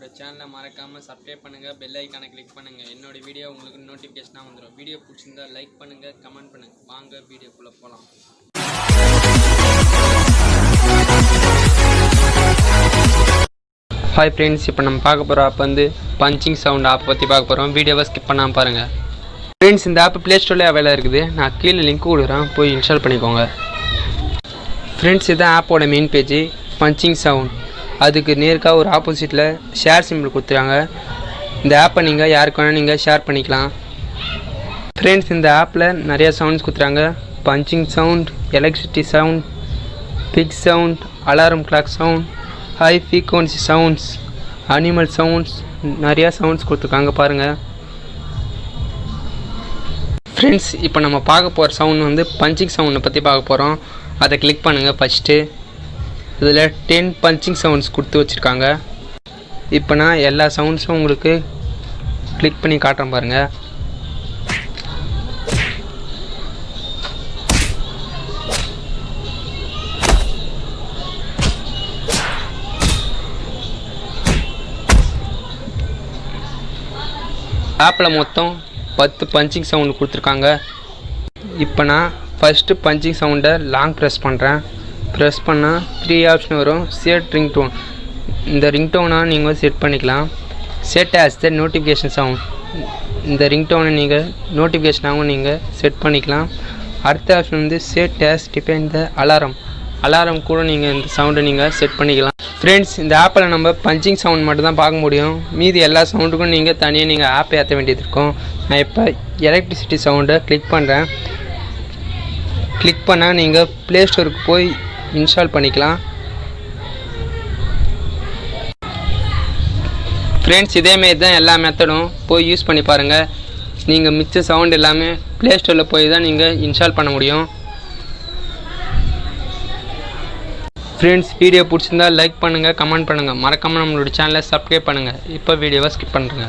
நம்மளோட சேனலை மறக்காமல் சப்ஸ்கிரைப் பண்ணுங்கள், பெல் ஐக்கானை கிளிக் பண்ணுங்கள். என்னோட வீடியோ உங்களுக்கு நோட்டிஃபிகேஷனாக வந்துடும். வீடியோ பிடிச்சிருந்தா லைக் பண்ணுங்கள், கமெண்ட் பண்ணுங்கள். வாங்க வீடியோக்குள்ளே போகலாம். ஹாய் ஃப்ரெண்ட்ஸ், இப்போ நம்ம பார்க்க போகிற ஆப் வந்து பஞ்சிங் சவுண்ட் ஆப் பற்றி பார்க்க போகிறோம். வீடியோவை ஸ்கிப் பண்ணாமல் பாருங்கள். ஃப்ரெண்ட்ஸ், இந்த ஆப் ப்ளே ஸ்டோரில் அவைலபிளாக இருக்குது. நான் கீழே லிங்க் கொடுக்குறேன், போய் இன்ஸ்டால் பண்ணிக்கோங்க. ஃப்ரெண்ட்ஸ், இதுதான் ஆப்போட மெயின் பேஜ் பஞ்சிங் சவுண்ட். அதுக்கு நேருக்காக ஒரு ஆப்போசிட்டில் ஷேர் சிம்பிள் கொடுத்துருக்காங்க. இந்த ஆப்பை நீங்கள் யாருக்கு வேணால் நீங்கள் ஷேர் பண்ணிக்கலாம். ஃப்ரெண்ட்ஸ், இந்த ஆப்பில் நிறையா சவுண்ட்ஸ் கொடுத்துறாங்க. Punching sound, electricity sound, pig sound, alarm clock sound, high frequency sounds, animal sounds, நிறையா சவுண்ட்ஸ் கொடுத்துருக்காங்க பாருங்கள். ஃப்ரெண்ட்ஸ், இப்போ நம்ம பார்க்க போகிற சவுண்ட் வந்து பஞ்சிங் சவுண்டை பற்றி பார்க்க போகிறோம். அதை கிளிக் பண்ணுங்கள். ஃபஸ்ட்டு இதில் 10 பஞ்சிங் சவுண்ட்ஸ் கொடுத்து வச்சுருக்காங்க. இப்போ நான் எல்லா சவுண்ட்ஸும் உங்களுக்கு கிளிக் பண்ணி காட்டுறேன் பாருங்கள். ஆப்பில் மொத்தம் 10 பஞ்சிங் சவுண்டு கொடுத்துருக்காங்க. இப்போ நான் ஃபஸ்ட்டு பஞ்சிங் சவுண்டை லாங் ப்ரெஸ் பண்ணுறேன். ப்ரெஸ் பண்ணால் 3 ஆப்ஷன் வரும். செட் ரிங்டோன், இந்த ரிங்டோனாக நீங்கள் செட் பண்ணிக்கலாம். Set as the notification sound, இந்த ரிங்டோனை நீங்கள் நோட்டிஃபிகேஷனாகவும் நீங்கள் செட் பண்ணிக்கலாம். அடுத்த ஆப்ஷன் வந்து செட் ஆஸ் டிபெண்ட் த அலாரம் கூட நீங்கள் இந்த சவுண்டை நீங்கள் செட் பண்ணிக்கலாம். ஃப்ரெண்ட்ஸ், இந்த ஆப்பில் நம்ம பஞ்சிங் சவுண்ட் மட்டும் தான் பார்க்க முடியும். மீதி எல்லா சவுண்டுக்கும் நீங்கள் தனியாக நீங்கள் ஆப்பை ஏற்ற வேண்டியது இருக்கும். நான் இப்போ எலக்ட்ரிசிட்டி சவுண்டை கிளிக் பண்ணுறேன். கிளிக் பண்ணால் நீங்கள் ப்ளே ஸ்டோருக்கு போய் இன்ஸ்டால் பண்ணிக்கலாம். ஃப்ரெண்ட்ஸ், இதேமாரி தான் எல்லா மெத்தடும் போய் யூஸ் பண்ணி பாருங்கள். நீங்கள் மிச்ச சவுண்ட் எல்லாமே ப்ளே ஸ்டோரில் போய் தான் நீங்கள் இன்ஸ்டால் பண்ண முடியும். ஃப்ரெண்ட்ஸ், வீடியோ பிடிச்சிருந்தால் லைக் பண்ணுங்கள், கமெண்ட் பண்ணுங்கள். மறக்காமல் நம்மளோட சேனலை சப்ஸ்கிரைப் பண்ணுங்கள். இப்போ வீடியோவை ஸ்கிப் பண்ணுறேங்க.